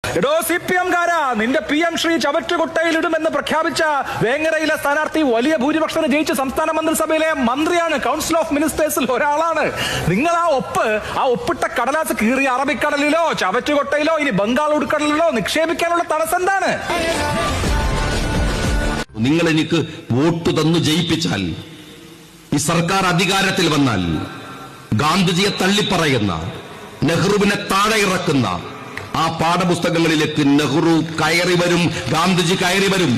എടോ CPM കാരാ, നിന്റെ PM Shri ചവറ്റുകുട്ടയിലിടുമെന്ന് പ്രഖ്യാപിച്ച വേങ്ങരയിലെ സ്ഥാനാർത്ഥി വലിയ ഭൂരിപക്ഷത്തിന് ജയിച്ച് സംസ്ഥാന മന്ത്രിസഭയിലെ മന്ത്രിയാണ്, കൗൺസിൽ ഓഫ് മിനിസ്റ്റേഴ്സിൽ ഒരാളാണ്. നിങ്ങൾ ആ ഒപ്പിട്ട കടലാസ് കീറിയ അറബിക്കടലിലോ ചവറ്റുകൊട്ടയിലോ ഇനി ബംഗാൾ ഉൾക്കടലിലോ നിക്ഷേപിക്കാനുള്ള തടസ്സം എന്താണ്? നിങ്ങൾ എനിക്ക് വോട്ട് തന്നു ജയിപ്പിച്ചാൽ, ഈ സർക്കാർ അധികാരത്തിൽ വന്നാൽ ഗാന്ധിജിയെ തള്ളിപ്പറയുന്ന, നെഹ്റുവിനെ താഴെ ഇറക്കുന്ന ആ പാഠപുസ്തകങ്ങളിലേക്ക് നെഹ്റു കയറി വരും, ഗാന്ധിജി കയറി വരും.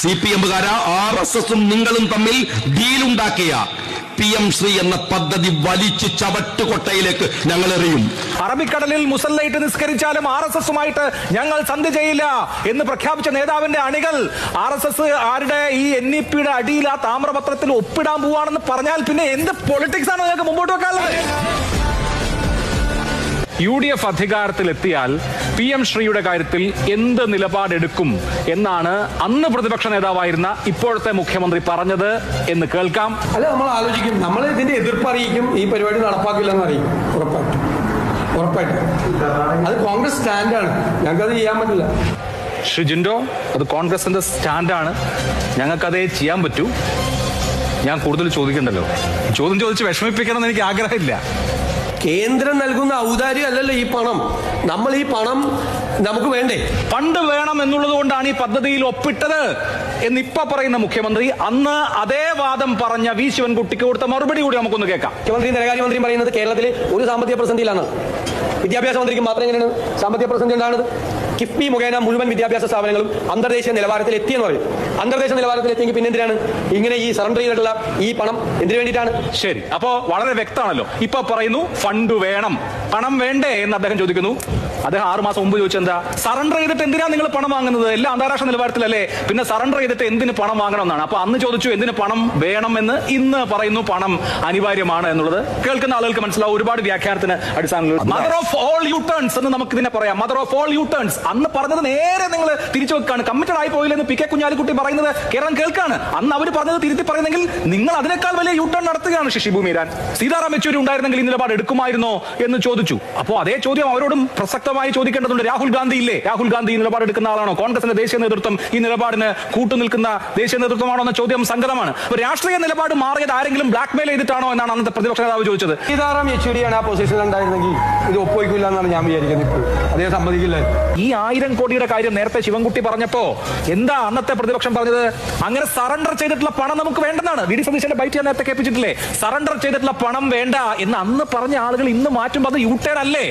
CPM-കാരാ, RSS-ഉം നിങ്ങളും തമ്മിൽ ഡീലുണ്ടാക്കിയ PM ശ്രീ എന്ന പദ്ധതി വലിച്ചു ചവറ്റുകൊട്ടയിലേക്ക് ഞങ്ങൾ എറിയും. അറബിക്കടലിൽ മുസല്ലയിട്ട് നിസ്കരിച്ചാലും RSS-ഉമായിട്ട് ഞങ്ങൾ സന്ധി ചെയ്യില്ല എന്ന് പ്രഖ്യാപിച്ച നേതാവിന്റെ അണികൾ RSS ആരുടെ ഈ NEP-യുടെ അടിയിൽ ആ താമ്രപത്രത്തിൽ ഒപ്പിടാൻ പോവാണെന്ന് പറഞ്ഞാൽ പിന്നെ എന്ത് പൊളിറ്റിക്സ് ആണ് നിങ്ങൾക്ക് മുമ്പോട്ട് വെക്കാനുള്ളത്? UDF അധികാരത്തിലെത്തിയാൽ PM ശ്രീയുടെ കാര്യത്തിൽ എന്ത് നിലപാടെടുക്കും എന്നാണ് അന്ന് പ്രതിപക്ഷ നേതാവായിരുന്ന ഇപ്പോഴത്തെ മുഖ്യമന്ത്രി പറഞ്ഞത് എന്ന് കേൾക്കാം. അല്ല, നമ്മൾ ആലോചിക്കും, നമ്മൾ ഇതിന്റെ എതിർപ്പ് അറിയിക്കും, ഈ പരിപാടി നടപ്പാക്കില്ലെന്ന് അറിയിക്കും. ഉറപ്പായിട്ടും അത് കോൺഗ്രസ് സ്റ്റാൻഡാണ്, ഞങ്ങൾക്കത് ചെയ്യാൻ പറ്റില്ല. ശ്രീ ജിൻഡോ, അത് കോൺഗ്രസിന്റെ സ്റ്റാൻഡാണ്, ഞങ്ങൾക്കതേ ചെയ്യാൻ പറ്റൂ. ഞാൻ കൂടുതൽ ചോദിക്കണ്ടല്ലോ, ചോദ്യം ചോദിച്ച് വിഷമിപ്പിക്കണം എന്ന് എനിക്ക് ആഗ്രഹമില്ല. കേന്ദ്രം നൽകുന്ന ഔദാര്യം അല്ലല്ലോ ഈ പണം. നമ്മൾ ഈ പണം നമുക്ക് വേണ്ടേ? ഫണ്ട് വേണം എന്നുള്ളത് കൊണ്ടാണ് ഈ പദ്ധതിയിൽ ഒപ്പിട്ടത് എന്നിപ്പ പറയുന്ന മുഖ്യമന്ത്രി അന്ന് അതേ വാദം പറഞ്ഞ വി ശിവൻകുട്ടിക്ക് കൊടുത്ത മറുപടി കൂടി നമുക്കൊന്ന് കേൾക്കാം. മുഖ്യമന്ത്രിയും ധനകാര്യമന്ത്രിയും പറയുന്നത് കേരളത്തിൽ ഒരു സാമ്പത്തിക പ്രതിസന്ധിയിലാണ്. വിദ്യാഭ്യാസ മന്ത്രിക്ക് മാത്രം എങ്ങനെയാണ് സാമ്പത്തിക പ്രതിസന്ധി ഉണ്ടാകുന്നത്? കിഫ്ബി മുഖേന മുഴുവൻ വിദ്യാഭ്യാസ സ്ഥാപനങ്ങളും അന്തർദേശീയ നിലവാരത്തിൽ എത്തിയെന്ന് പറയും. അന്തർദേശീയ നിലവാരത്തിൽ എത്തിയെങ്കിൽ പിന്നെ എന്തിനാണ് ഇങ്ങനെ ഈ സറണ്ടർ ചെയ്തിട്ടുള്ള ഈ പണം എന്തിനു വേണ്ടിയിട്ടാണ്? ശരി, അപ്പോ വളരെ വ്യക്തമാണല്ലോ. ഇപ്പൊ പറയുന്നു ഫണ്ട് വേണം, പണം വേണ്ടേ എന്ന് അദ്ദേഹം ചോദിക്കുന്നു. അദ്ദേഹം 6 മാസം മുമ്പ് ചോദിച്ചെന്താ, സറണ്ടർ ചെയ്തിട്ട് എന്തിനാ നിങ്ങൾ പണം വാങ്ങുന്നത്? എല്ലാം അന്താരാഷ്ട്ര നിലവാരത്തിലല്ലേ, പിന്നെ സറണ്ടർ ചെയ്തിട്ട് എന്തിന് പണം വാങ്ങണം എന്നാണ്. അപ്പൊ അന്ന് ചോദിച്ചു എന്തിന് പണം വേണമെന്ന്, ഇന്ന് പറയുന്നു പണം അനിവാര്യമാണ് എന്നുള്ളത്. കേൾക്കുന്ന ആളുകൾക്ക് മനസ്സിലാവും, ഒരുപാട് വ്യാഖ്യാനത്തിന് അടിസ്ഥാനത്തിൽ mother of all U turns എന്ന് നമുക്ക് ഇതിനെ പറയാം. Mother of all U turns അന്ന് പറഞ്ഞത് നേരെ നിങ്ങൾ തിരിച്ചു വെക്കാണ്. കമ്മിറ്റഡ് ആയി പോയില്ലെന്ന് PK കുഞ്ഞാലിക്കുട്ടി പറയുന്നത് കേരളം കേൾക്കാണ്. അന്ന് അവർ പറഞ്ഞത് തിരുത്തി പറയുന്നെങ്കിൽ നിങ്ങൾ അതിനേക്കാൾ വലിയ യു ടേൺ നടത്തുകയാണ്. ശശി ഭൂമിരാൻ, സീതാറാം യെച്ചൂരി ഉണ്ടായിരുന്നെങ്കിൽ ഈ നിലപാട് എടുക്കുമായിരുന്നോ എന്ന് ചോദിച്ചു. അപ്പോൾ അതേ ചോദ്യം അവരോടും പ്രസക്തമായി ചോദിക്കേണ്ടതുണ്ട്. രാഹുൽ ഗാന്ധി ഇല്ലേ? രാഹുൽ ഗാന്ധി ഈ നിലപാട് എടുക്കുന്ന ആളാണോ? കോൺഗ്രസിന്റെ ദേശീയ നേതൃത്വം ഈ നിലപാടിന് കൂട്ടുനിൽക്കുന്ന ദേശീയ നേതൃത്വമാണോ എന്ന ചോദ്യം സംഗതമാണ്. രാഷ്ട്രീയ നിലപാട് മാറിയത് ആരെങ്കിലും ബ്ലാക്ക്മെയിൽ ചെയ്തിട്ടാണോ എന്നാണ് അന്നത്തെ പ്രതിപക്ഷ നേതാവ് ചോദിച്ചത്. സീതാറാം യെച്ചൂരിയാണ് ആ പൊസിഷനിൽ ഉണ്ടായിരുന്നെങ്കിൽ ഇത് ഒപ്പുവയ്ക്കില്ല എന്നാണ് ഞാൻ വിചാരിക്കുന്നത്. ഇപ്പോൾ അദ്ദേഹം സമ്മതിക്കില്ല. ഈ 1000 കോടിയുടെ കാര്യം നേരത്തെ ശിവൻകുട്ടി പറഞ്ഞപ്പോ എന്താ അന്നത്തെ പ്രതിപക്ഷം പറഞ്ഞത്? അങ്ങനെ സറണ്ടർ ചെയ്തിട്ടുള്ള പണം നമുക്ക് വേണ്ടെന്നാണ്. VD സതീശന്റെ ബൈറ്റ് ഞാൻ നേരത്തെ കേൾപ്പിച്ചിട്ടില്ലേ? സറണ്ടർ ചെയ്തിട്ടുള്ള പണം വേണ്ട എന്ന് അന്ന് പറഞ്ഞ ആളുകൾ ഇന്ന് മാറ്റുമ്പോൾ അത് യു ടേൺ അല്ലേ?